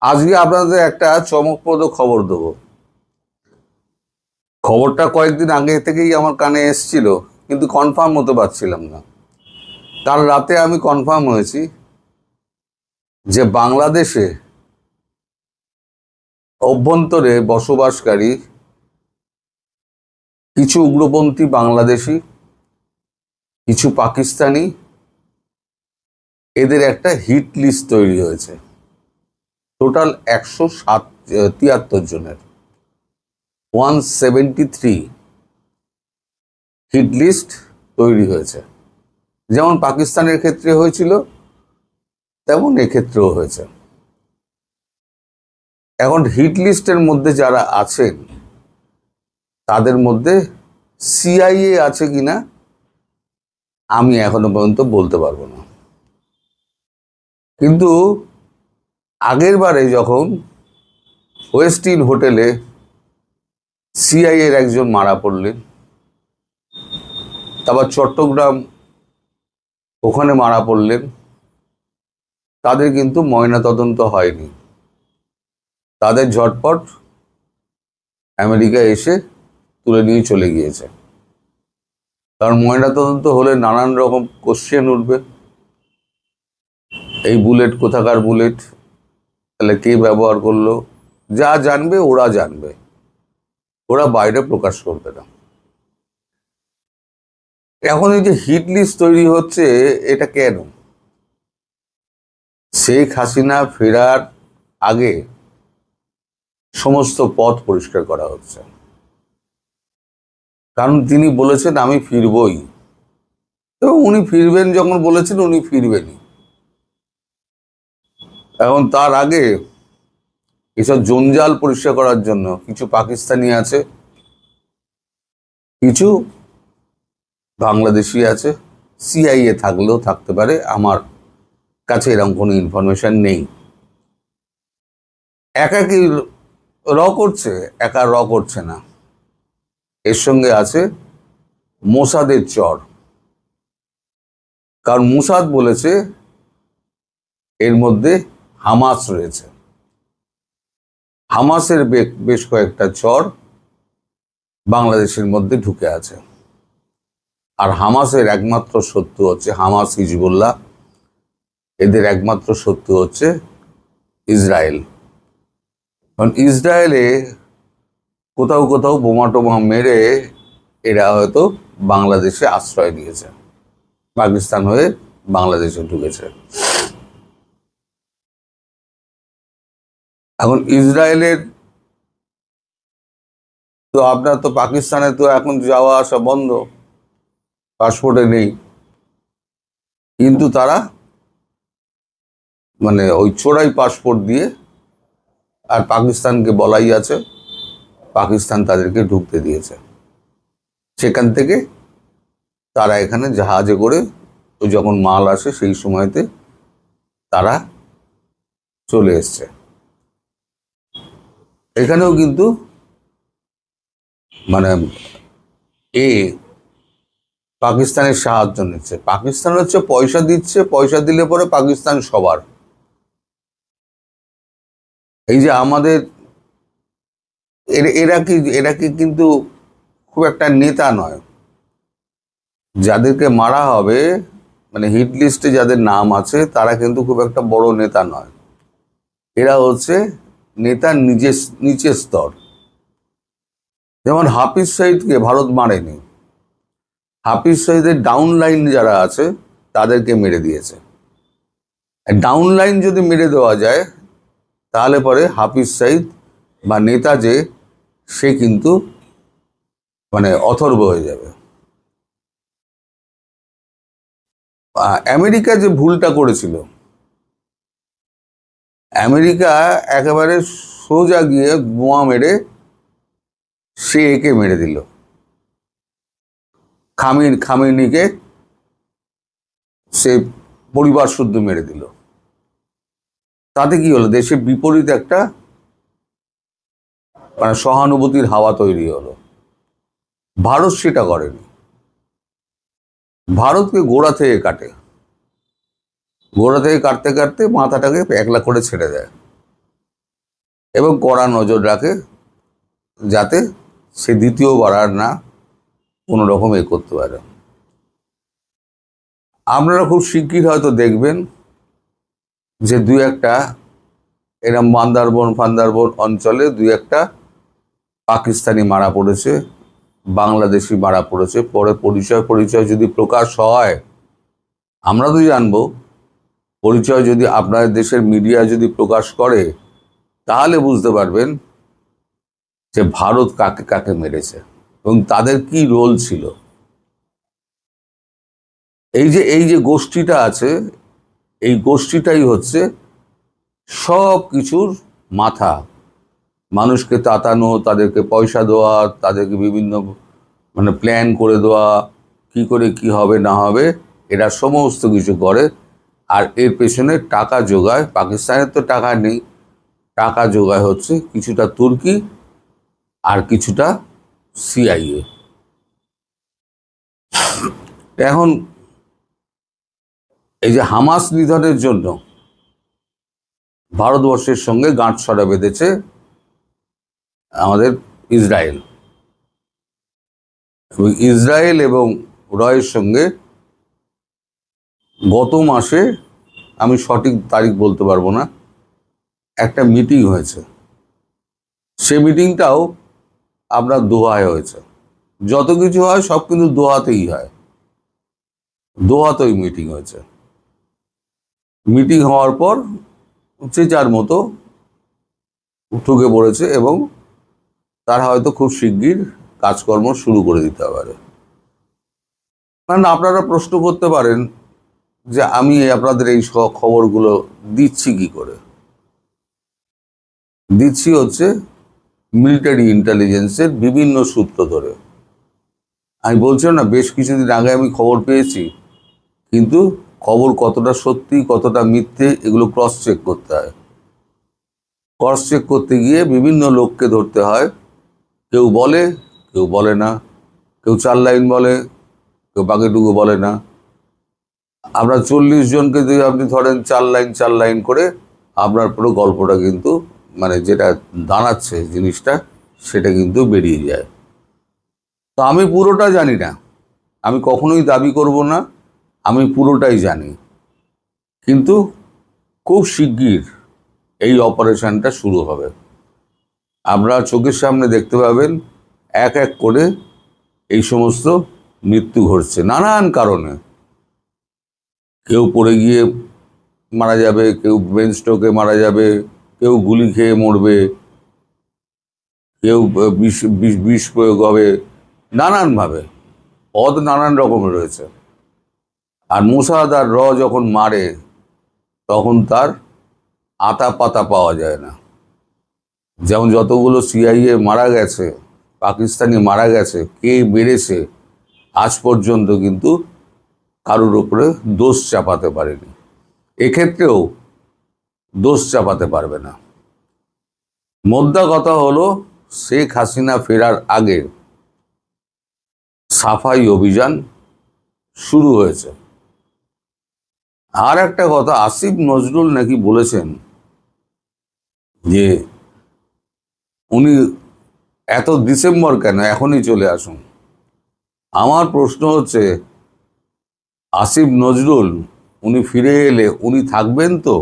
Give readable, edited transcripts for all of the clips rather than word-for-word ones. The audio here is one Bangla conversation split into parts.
আজকে আপনাদের একটা চমকপ্রদ খবর দেবো। খবরটা কয়েকদিন আগে থেকেই আমার কানে এসেছিল, কিন্তু কনফার্ম হতে পারছিলাম না। কাল রাতে আমি কনফার্ম হয়েছি যে বাংলাদেশে অভ্যন্তরে বসবাসকারী কিছু উগ্রপন্থী বাংলাদেশি, কিছু পাকিস্তানি, এদের একটা হিট লিস্ট তৈরি হয়েছে। টোটাল 173 জনের, 173 হিট লিস্ট তৈরি হয়েছে। যেমন পাকিস্তানের ক্ষেত্রে হয়েছিল, তেমন এক্ষেত্রেও হয়েছে। এখন হিট লিস্টের মধ্যে যারা আছেন তাদের মধ্যে সিআইএ আছে কিনা আমি এখনো পর্যন্ত বলতে পারবো না। কিন্তু আগের বারে যখন ওয়েস্টিন হোটেলে সিআইএর একজন মারা পড়লেন, তারপর চট্টগ্রাম ওখানে মারা পড়লেন, তাদের কিন্তু ময়নাতদন্ত হয়নি। তাদের ঝটপট আমেরিকা এসে তুলে নিয়ে চলে গিয়েছে। কারণ ময়নাতদন্ত হলে নানান রকম কোশ্চেন উঠবে। এই বুলেট কোথাকার বুলেট, তাহলে কে ব্যবহার করলো, যা জানবে ওরা জানবে, ওরা বাইরে প্রকাশ করবে না। এখন এই যে হিট লিস্ট তৈরি হচ্ছে, এটা কেন? শেখ হাসিনা ফেরার আগে সমস্ত পথ পরিষ্কার করা হচ্ছে। কারণ তিনি বলেছেন আমি ফিরবই, এবং উনি ফিরবেন যখন বলেছেন উনি ফিরবেনই। এখন তার আগে এসব জঞ্জাল পরিষ্কার করার জন্য কিছু পাকিস্তানি আছে, কিছু বাংলাদেশি আছে, সিআইএ থাকলেও থাকতে পারে, আমার কাছে এরকম কোনো ইনফরমেশন নেই। একা কি করছে? একা করছে না, এর সঙ্গে আছে মোসাদের চর। কারণ মোসাদ বলেছে এর মধ্যে হামাস রয়েছে। হামাসের বেশ কয়েকটা চর বাংলাদেশের মধ্যে ঢুকে আছে। আর হামাসের একমাত্র শত্রু হচ্ছে হামাস, হিজবুল্লাহ, এদের একমাত্র শত্রু হচ্ছে ইসরায়েল। কারণ ইসরায়েলে কোথাও কোথাও বোমা টোমা মেরে এরা হয়তো বাংলাদেশে আশ্রয় নিয়েছে, পাকিস্তান হয়ে বাংলাদেশে ঢুকেছে। এখন ইসরায়েলের তো আপনার তো পাকিস্তানে তো এখন যাওয়া আসা বন্ধ, পাসপোর্টে নেই। কিন্তু তারা মানে ওই চোরাই পাসপোর্ট দিয়ে, আর পাকিস্তানকে বলাই আছে, পাকিস্তান তাদেরকে ঢুকতে দিয়েছে। সেখান থেকে তারা এখানে জাহাজে করে যখন মাল আসে সেই সময়তে তারা চলে এসছে। এখানেও কিন্তু মানে পাকিস্তানের সাহায্য নিচ্ছে। পাকিস্তান হচ্ছে পয়সা দিচ্ছে, পয়সা দিলে পরে পাকিস্তান সবার। এই যে আমাদের এরা কি কিন্তু খুব একটা নেতা নয়। যাদেরকে মারা হবে, মানে হিট লিস্টে যাদের নাম আছে, তারা কিন্তু খুব একটা বড় নেতা নয়। এরা হচ্ছে নেতার নিচের স্তর। যেমন হাফিজ সঈদকে ভারত মারেনি, হাফিজ সঈদের ডাউন লাইন যারা আছে তাদেরকে মেরে দিয়েছে। ডাউন লাইন যদি মেরে দেওয়া যায় তাহলে পরে হাফিজ সঈদ বা নেতা যে, সে কিন্তু মানে অথর্ব হয়ে যাবে। আমেরিকা যে ভুলটা করেছিল, আমেরিকা একেবারে সোজা গিয়ে বোমা মেরে সে একে মেরে দিল, খামেনিকে সে পরিবার শুদ্ধ মেরে দিল। তাতে কি হলো? দেশের বিপরীত একটা মানে সহানুভূতির হাওয়া তৈরি হলো। ভারত সেটা করেনি। ভারতকে গোড়া থেকে কাটে, গোড়া থেকে কাটতে কাটতে মাথাটাকে একলা করে ছেড়ে দেয়। এবং কড়া নজর রাখে যাতে সে দ্বিতীয়বার আর না কোনো রকম করতে পারে। আপনারা খুব শিগগির হয়তো দেখবেন যে দুই একটা এরম বান্দারবন অঞ্চলে দুই একটা পাকিস্তানি মারা পড়েছে, বাংলাদেশি মারা পড়েছে। পরে পরিচয় যদি প্রকাশ হয় আমরা তো জানবো। পরিচয় যদি আপনাদের দেশের মিডিয়া যদি প্রকাশ করে তাহলে বুঝতে পারবেন যে ভারত কাকে কাকে মেরেছে এবং তাদের কি রোল ছিল। এই যে গোষ্ঠীটা আছে, এই গোষ্ঠীটাই হচ্ছে সব কিছুর মাথা। মানুষকে তাতানো, তাদেরকে পয়সা দেওয়া, তাদেরকে বিভিন্ন প্ল্যান করে দেওয়া, কি করে কি হবে না হবে, এরা সমস্ত কিছু করে। আর এর পেছনে টাকা জোগায়, পাকিস্তানের তো টাকা নেই, টাকা জোগায় হচ্ছে কিছুটা তুর্কি আর কিছুটা সিআইএ। এখন এই যে হামাস নিধনের জন্য ভারতবর্ষের সঙ্গে গাঁটছড়া বেঁধেছে আমাদের ইসরায়েল, এবং ইসরায়েল এবং রয়ের সঙ্গে গত মাসে, আমি সঠিক তারিখ বলতে পারবো না, একটা মিটিং হয়েছে। সে মিটিংটাও আপনার দোহায় হয়েছে। যত কিছু হয় সব কিন্তু দোহাতেই হয়, দোহাতেই মিটিং হয়েছে। মিটিং হওয়ার পর যে যার মতো ঢুকে পড়েছে এবং তারা হয়তো খুব শিগগির কাজকর্ম শুরু করে দিতে পারে। কারণ আপনারা প্রশ্ন করতে পারেন যে আমি আপনাদের এই খবরগুলো দিচ্ছি কি করে। দিচ্ছি হচ্ছে মিলিটারি ইন্টেলিজেন্সের বিভিন্ন সূত্র ধরে। আমি বলছিলাম না বেশ কিছুদিন আগে আমি খবর পেয়েছি, কিন্তু খবর কতটা সত্যি কতটা মিথ্যে এগুলো ক্রস চেক করতে হয়। ক্রস চেক করতে গিয়ে বিভিন্ন লোককে ধরতে হয়। কেউ বলে, কেউ বলে না, কেউ 4 লাইন বলে, কেউ বাকিটুকু বলে না। আপনার 40 জনকে যদি আপনি ধরেন 4 লাইন করে, আপনার পুরো গল্পটা কিন্তু যেটা দাঁড়াচ্ছে জিনিসটা সেটা কিন্তু বেরিয়ে যায়। তো আমি পুরোটা জানি না, আমি কখনোই দাবি করব না আমি পুরোটাই জানি, কিন্তু খুব শিগগির এই অপারেশনটা শুরু হবে। আপনারা চোখের সামনে দেখতে পাবেন এক এক করে এই সমস্ত মৃত্যু ঘটছে নানান কারণে। কেউ পড়ে গিয়ে মারা যাবে, কেউ ব্রেন স্ট্রোকে মারা যাবে, কেউ গুলি খেয়ে মরবে, কেউ বিষ প্রয়োগ হবে, নানানভাবে পদ নানান রকমের রয়েছে। আর মোসাদ আর যখন মারে তখন তার আতা পাতা পাওয়া যায় না। যেমন যতগুলো সিআইএ মারা গেছে, পাকিস্তানি মারা গেছে, কে মেরেছে আজ পর্যন্ত কিন্তু কারোর উপরে দোষ চাপাতে পারেনি। এক্ষেত্রেও দোষ চাপাতে পারবে না। মোদ্দা কথা হলো শেখ হাসিনা ফেরার আগে সাফাই অভিযান শুরু হয়েছে। আর একটা কথা, আসিফ নজরুল নাকি বলেছেন যে উনি এত ডিসেম্বর কেন, এখনই চলে আসুন। আমার প্রশ্ন হচ্ছে আসিফ নজরুল উনি ফিরে এলে উনি থাকবেন তো?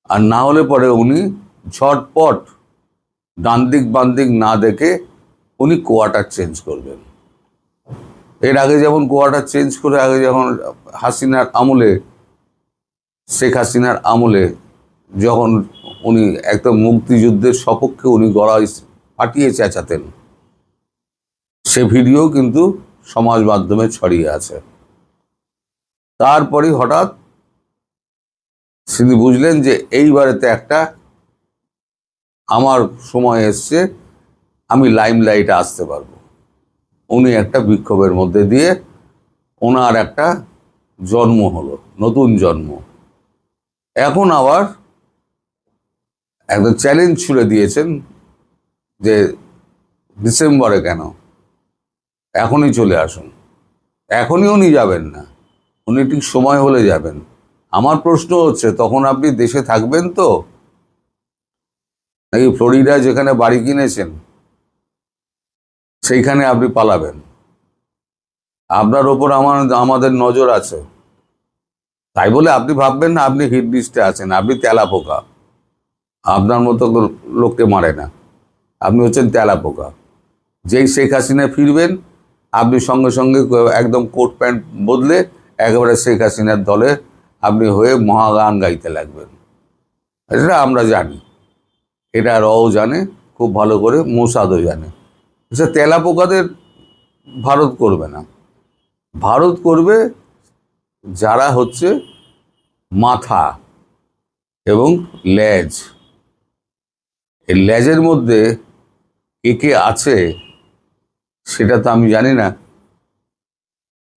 আর না হলে পরে উনি ঝটপট ডানদিক বান্দিক না দেখে উনি কোয়ার্টার চেঞ্জ করবেন। এর আগে যেমন কোয়ার্টার চেঞ্জ করে, আগে যখন হাসিনার আমলে, শেখ হাসিনার আমলে যখন উনি একদম মুক্তিযুদ্ধের সপক্ষে উনি গলায় ফাটিয়ে চেঁচাতেন, সে ভিডিও কিন্তু সমাজ মাধ্যমে ছড়িয়ে আছে। তারপরে হঠাৎ তিনি বুঝলেন যে এইবারেতে একটা আমার সময় এসছে, আমি লাইমলাইটে আসতে পারবো। উনি একটা বিক্ষোভের মধ্যে দিয়ে ওনার একটা জন্ম হলো, নতুন জন্ম। এখন আবার একটা চ্যালেঞ্জ ছুড়ে দিয়েছেন যে ডিসেম্বরে কেন, এখনই চলে আসুন। এখনই উনি যাবেন না, উনি ঠিক সময় হলে যাবেন। আমার প্রশ্ন হচ্ছে তখন আপনি দেশে থাকবেন তো? নাকি ফ্লোরিডায় যেখানে বাড়ি কিনেছেন সেইখানে আপনি পালাবেন? আপনার ওপর আমাদের নজর আছে, তাই বলে আপনি ভাববেন না আপনি হিট লিস্টে আছেন। আপনি তেলাপোকা, আপনার মতো লোককে মারে না। আপনি হচ্ছেন তেলাপোকা। যেই শেখ হাসিনা ফিরবেন, আপনি সঙ্গে সঙ্গে একদম কোট প্যান্ট বদলে একেবারে শেখ হাসিনার দলে আপনি হয়ে মহাগান গাইতে লাগবেন। এটা আমরা জানি, এটা রও জানে খুব ভালো করে, মোসাদও জানে। আচ্ছা, তেলাপোকাদের ভারত করবে না। ভারত করবে যারা হচ্ছে মাথা এবং লেজ। এই লেজের মধ্যে কে কে আছে সেটা তো আমি জানি না,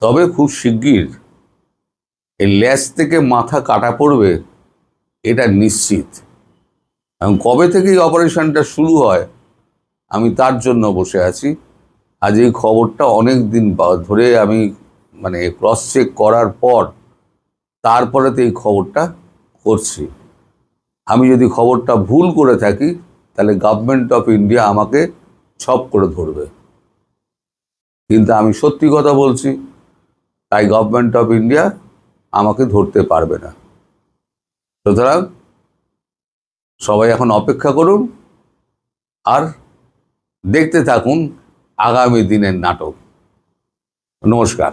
তবে খুব শিগগির এই লেজ থেকে মাথা কাটা পড়বে, এটা নিশ্চিত। এবং কবে থেকে এই অপারেশনটা শুরু হয় আমি তার জন্য বসে আছি। আজ এই খবরটা অনেক দিন ধরে আমি মানে ক্রস চেক করার পর তারপরে তো এই খবরটা করছি। আমি যদি খবরটা ভুল করে থাকি তাহলে গভর্নমেন্ট অফ ইন্ডিয়া আমাকে ছপ করে ধরবে, কিন্তু আমি সত্যি কথা বলছি, তাই গভর্নমেন্ট অফ ইন্ডিয়া আমাকে ধরতে পারবে না। সুতরাং সবাই এখন অপেক্ষা করুন আর দেখতে থাকুন আগামী দিনের নাটক। নমস্কার।